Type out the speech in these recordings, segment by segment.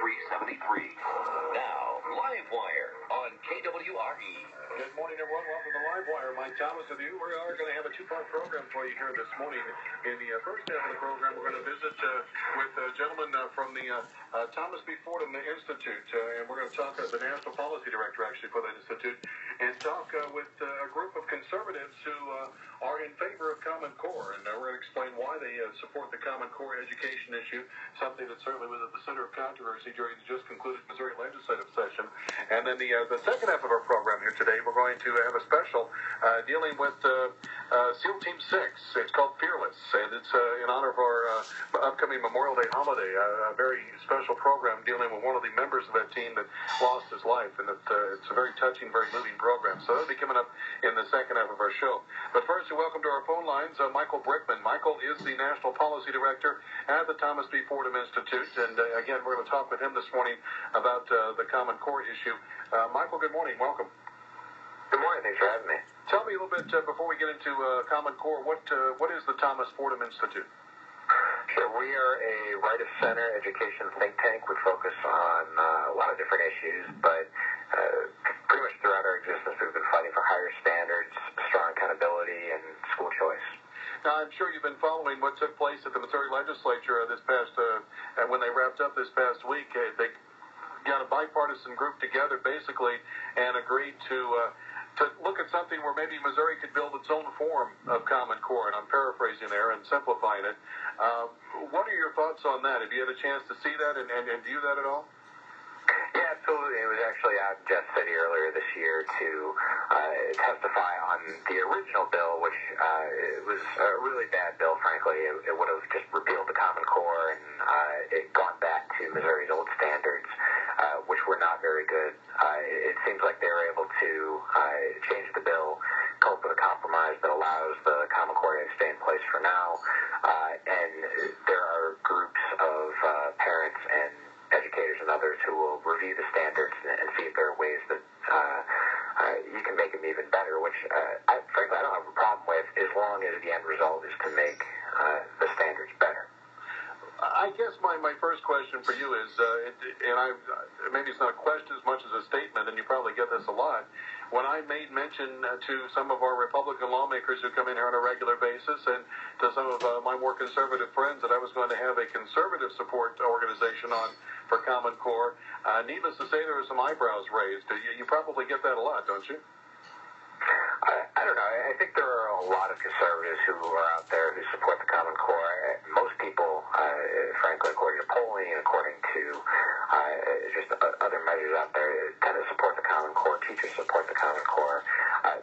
7373. Now, Livewire on KWRE. Good morning, everyone. Welcome to Livewire. Mike Thomas with you. We are going to have a two-part program for you here this morning. In the first half of the program, we're going to visit with a gentleman from the Thomas B. Fordham Institute, and we're going to talk to the National Policy Director, actually, for that institute, and talk with a group of conservatives who are in favor of Common Core, and we're going to explain why they support the Common Core education issue, something that certainly was at the center of controversy during the just concluded Missouri legislative session. And then the second half of our program here today, we're going to have a special dealing with SEAL Team 6. It's called Fearless, and it's in honor of our upcoming Memorial Day holiday, a very special program dealing with one of the members of that team that lost his life, and it's a very touching, very moving program. So that'll be coming up in the second half of our show. But first, welcome to our phone lines, Michael Brickman. Michael is the National Policy Director at the Thomas B. Fordham Institute, and again, we're going to talk with him this morning about the Common Core issue. Michael, good morning. Welcome. Good morning. Thanks for having me. Tell me a little bit before we get into Common Core. What is the Thomas Fordham Institute? Sure. We are a right of center education think tank. We focus on a lot of different issues, but pretty much throughout our existence, we've been fighting for higher standards, strong accountability, and school choice. Now, I'm sure you've been following what took place at the Missouri legislature this past, when they wrapped up this past week. They got a bipartisan group together, basically, and agreed to look at something where maybe Missouri could build its own form of Common Core, and I'm paraphrasing there and simplifying it. What are your thoughts on that? Have you had a chance to see that and view that at all? Yeah, absolutely. It was actually out in Jeff City earlier this year to testify on the original bill, which was a really bad bill, frankly. It would have just repealed the Common Core and it gone back to Missouri's old standards, which were not very good. It seems like they were able to change the bill, come up with a compromise that allows the Common Core to stay in place for now. And there are groups of parents and educators and others who will review the standards and see if there are ways that you can make them even better, which frankly I don't have a problem with, as long as the end result is to make the standards better. I guess my first question for you is, maybe it's not a question as much as a statement, and you probably get this a lot. When I made mention to some of our Republican lawmakers who come in here on a regular basis, and to some of my more conservative friends, that I was going to have a conservative support organization on for Common Core, needless to say, there were some eyebrows raised. You probably get that a lot, don't you? I don't know. I think there are a lot of conservatives who are out there who support the Common Core. Most people, frankly, according to polling and according to just other measures out there, tend to support the Common Core. Teachers support the Common Core.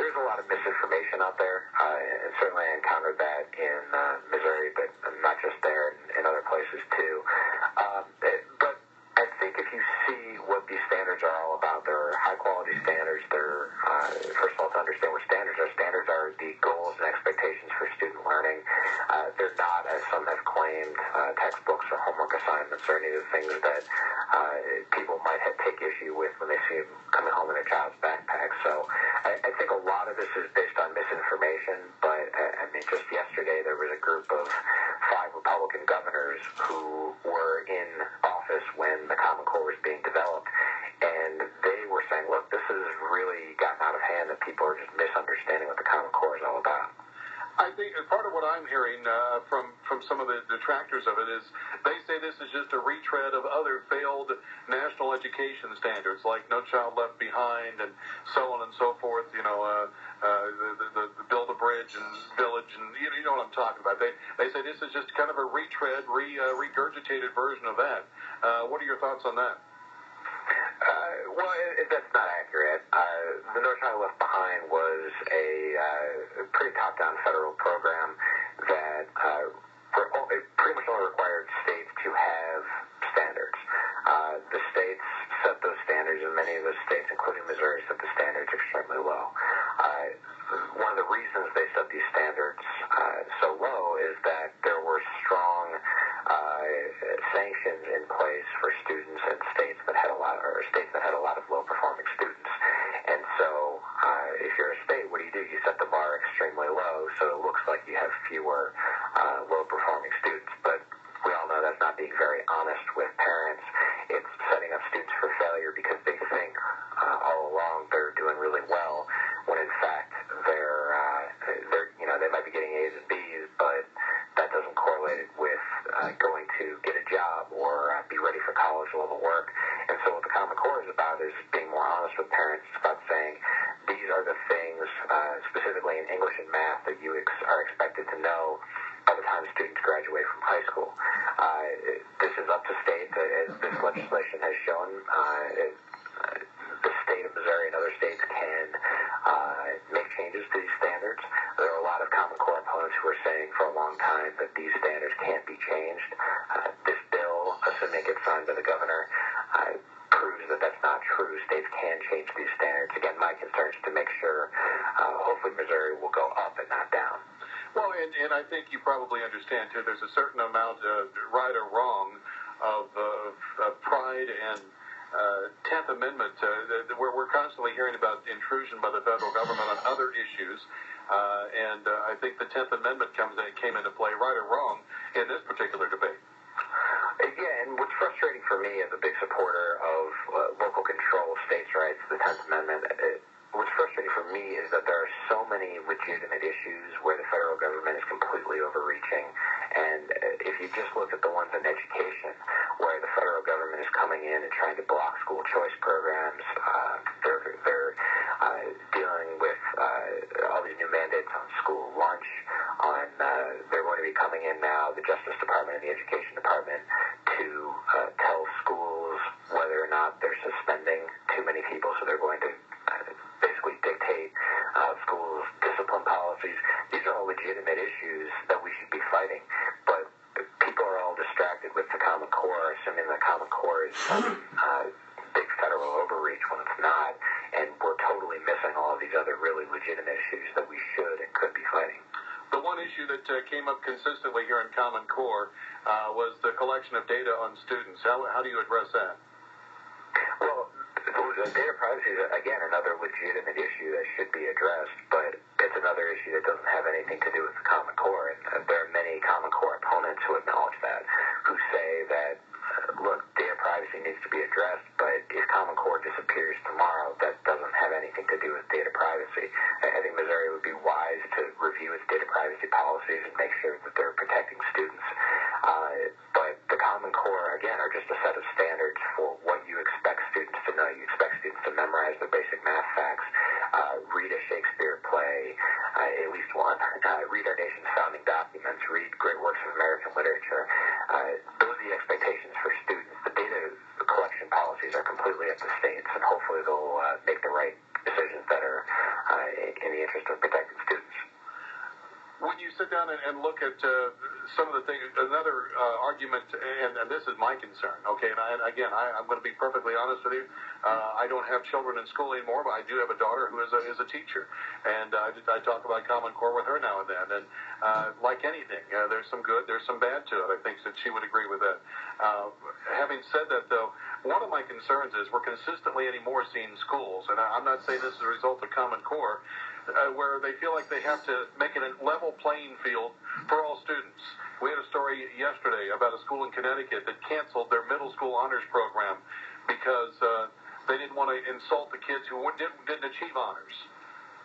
There's a lot of misinformation out there, and certainly I encountered that in Missouri, but not just there, in other places too. But I think if you see what these standards are all about, they're high-quality standards. They're, first of all, to understand what standards are. Standards are the goals and expectations for student learning. They're not, as some have claimed, textbooks or homework assignments or any of the things that people might take issue with when they see them coming home in a child's backpack. So I think a lot of this is based on misinformation, but I mean, just yesterday there was a group of 5 Republican governors who were in office when the Common Core was being developed, and they were saying, look, this has really gotten out of hand, that people are just misunderstanding what the Common Core is all about. I think part of what I'm hearing from some of the detractors of it is they say this is just a retread of other failed national education standards, like No Child Left Behind and so on and so forth, the Build a Bridge and Village, and you know what I'm talking about. They say this is just kind of a retread, regurgitated version of that. What are your thoughts on that? Well, that's not accurate. The No Child Left Behind was a pretty top-down federal program that it pretty much only required states to have standards. The states set those standards, and many of those states, including Missouri, set the standards extremely low. One of the reasons they set these standards so low is that there were strong sanctions in place for students in states that had a lot of low-performing students. And so, if you're a state, what do? You set the bar extremely low, so it looks like you have fewer low-performing students. But we all know that's not being very honest with parents. It's level work. And so what the Common Core is about is being more honest with parents. It's about saying these are the things, specifically in English and math, that you are expected to know by the time students graduate from high school. This is up to states, as this legislation has shown. The state of Missouri and other states can make changes to these standards. There are a lot of Common Core opponents who are saying for a long time that these standards can't be changed. This bill, assuming it gets signed by the governor, proves that that's not true. States can change these standards. Again, my concern is to make sure, hopefully, Missouri will go up and not down. Well, and I think you probably understand, too, there's a certain amount, right or wrong, of pride and 10th Amendment, where we're constantly hearing about intrusion by the federal government on other issues, and I think the 10th Amendment came into play, right or wrong, in this particular debate. Yeah, and what's frustrating for me as a big supporter of local control of states' rights, the 10th Amendment, what's frustrating for me is that there are so many legitimate issues where the federal government is completely overreaching. And if you just look at the ones in education, where the federal government is coming in and trying to block school choice programs, they're dealing with all these new mandates on school lunch, they're going to be coming in now, the Justice Department and the Education Department, to tell schools whether or not they're suspending too many people, so they're going to basically dictate schools' discipline policies. These are all legitimate issues that we should be fighting, but people are all distracted with the Common Core, assuming the Common Core is some big federal overreach when it's not, and we're totally missing all of these other really legitimate issues that we should and could be fighting. The one issue that came up consistently here in Common Core was the collection of data on students. How do you address that? Well, data privacy is, again, another legitimate issue that should be addressed, but it's another issue that doesn't have anything to do with the Common Core. And there are many Common Core opponents who acknowledge that, who say that, look, data privacy needs to be addressed, but if Common Core disappears tomorrow, that doesn't have anything to do with data privacy. I think Missouri would be wise to review its data privacy policies and make sure that they're protecting students. But the Common Core, again, are just a set of standards for what you expect students to know. You expect students to memorize the basic math facts, read a Shakespeare play, at least one, read our nation's founding documents, read great works of American literature. Those are the expectations for students. The data collection policies are completely up to states, and hopefully they'll make the right decisions that are in the interest of protecting students. When you sit down and look at some of the things, another argument, and this is my concern, okay, and I'm going to be perfectly honest with you, I don't have children in school anymore, but I do have a daughter who is a teacher, and I talk about Common Core with her now and then, and like anything, there's some good, there's some bad to it. I think that she would agree with that. Having said that, though, one of my concerns is we're consistently anymore seeing schools, and I'm not saying this is a result of Common Core, where they feel like they have to make it a level playing field for all students. We had a story yesterday about a school in Connecticut that canceled their middle school honors program because they didn't want to insult the kids who didn't achieve honors.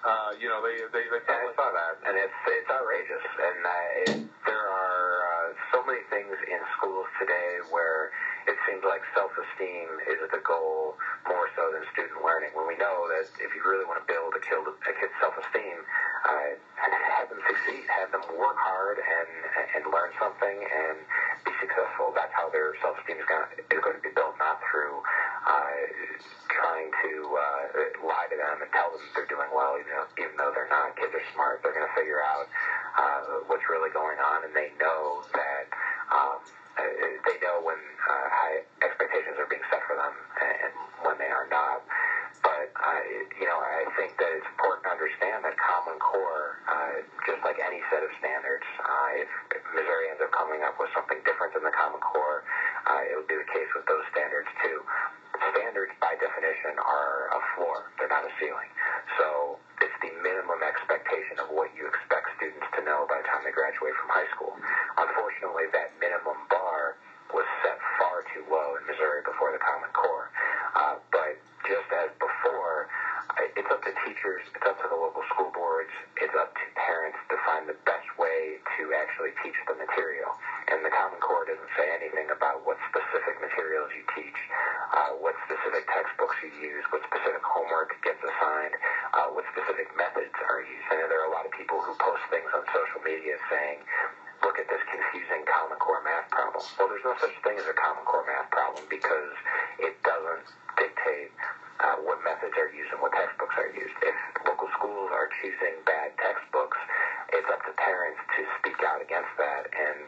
They I saw that, and it's outrageous. And there are so many things in schools today where it seems like self-esteem is the goal more so than student learning. When we know that if you really want to build a kid's self-esteem, have them succeed, have them work hard and learn something and be successful. That's how their self-esteem is going to be built, not through trying to lie to them and tell them they're doing well, even though they're not. Kids are smart. They're going to figure out what's really going on, and they know that they know when high expectations are being set for them and when they are not. But I think that it's important to understand that Common Core, just like any set of standards, if Missouri ends up coming up with something different than the Common Core, it would be the case with materials you teach, what specific textbooks you use, what specific homework gets assigned, what specific methods are used. I know there are a lot of people who post things on social media saying, look at this confusing Common Core math problem. Well, there's no such thing as a Common Core math problem because it doesn't dictate what methods are used and what textbooks are used. If local schools are choosing bad textbooks, it's up to parents to speak out against that and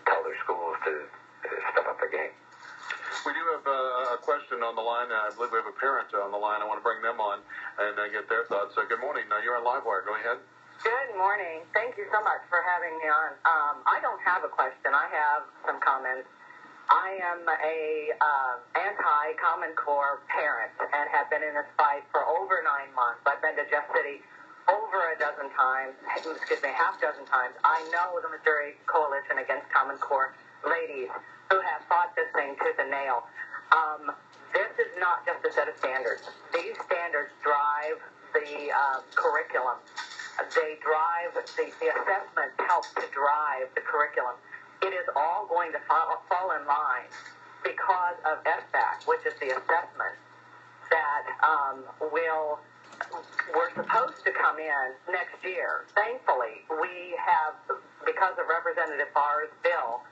tell their schools to step up their game. We do have a question on the line. I believe we have a parent on the line. I want to bring them on and get their thoughts. Good morning. You're on Livewire. Go ahead. Good morning. Thank you so much for having me on. I don't have a question. I have some comments. I am a anti-Common Core parent and have been in this fight for over 9 months. I've been to Jeff City over half dozen times. I know the Missouri Coalition Against Common Core ladies who have fought this thing tooth and nail. This is not just a set of standards. These standards drive the curriculum. They drive the assessment helps to drive the curriculum. It is all going to fall in line because of SBAC, which is the assessment that we're supposed to come in next year. Thankfully, we have, because of Representative Barr's bill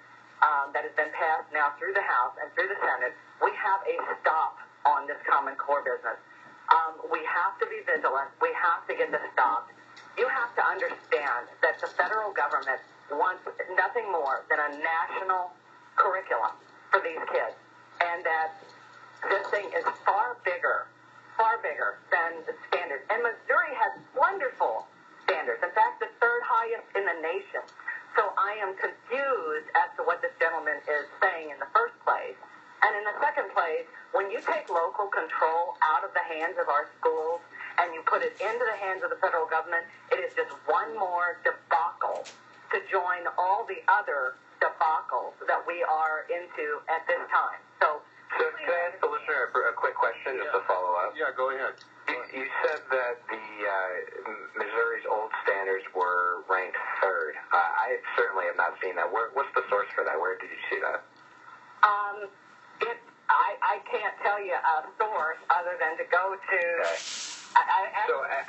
that has been passed now through the House and through the Senate, we have a stop on this Common Core business. We have to be vigilant. We have to get this stopped. You have to understand that the federal government wants nothing more than a national curriculum for these kids, and that this thing is far bigger than the standards. And Missouri has wonderful standards. In fact, the third highest in the nation. So I am confused as to what this gentleman is saying in the first place. And in the second place, when you take local control out of the hands of our schools and you put it into the hands of the federal government, it is just one more debacle to join all the other debacles that we are into at this time. So can I ask the listener a quick question, just to follow up? Yeah, go ahead. You said that the Missouri's old standards were ranked third. I certainly have not seen that. What's the source for that? Where did you see that? I can't tell you a source other than to go to... Okay.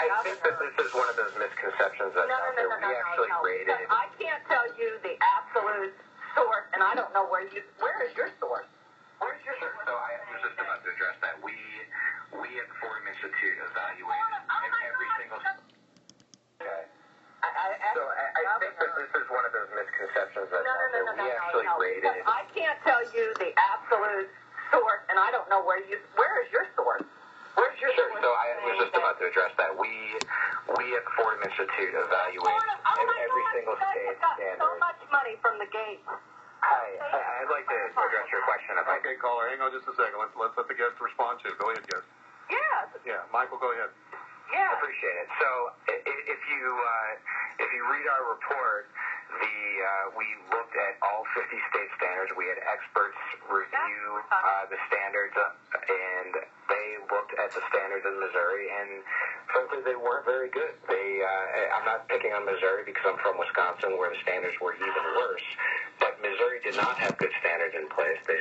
I think that this is one of those misconceptions that's out there. We actually rated... I can't tell you the absolute source, and I don't know where is your source? Where's your source? So I was just about to address that. We at the Fordham Institute evaluated every single... Okay. So I think that this is one of those misconceptions that's out there. We actually rated... I can't tell you the absolute source, and I don't know where is your source? Where's your Sure, source? so I was just about to address that. We at the Fordham Institute evaluate every single state standard. So much money from the gate. Hi, I'd like to address your question. Okay, caller, hang on just a second. Let's let the guest respond to it. Go ahead, guest. Yes. Yeah, Michael, go ahead. Yes. Appreciate it. So if you read our report, we looked at all 50 state standards. We had experts review the standards, and they looked at the standards in Missouri, and frankly, they weren't very good. I'm not picking on Missouri because I'm from Wisconsin, where the standards were even worse, but Missouri did not have good standards in place. They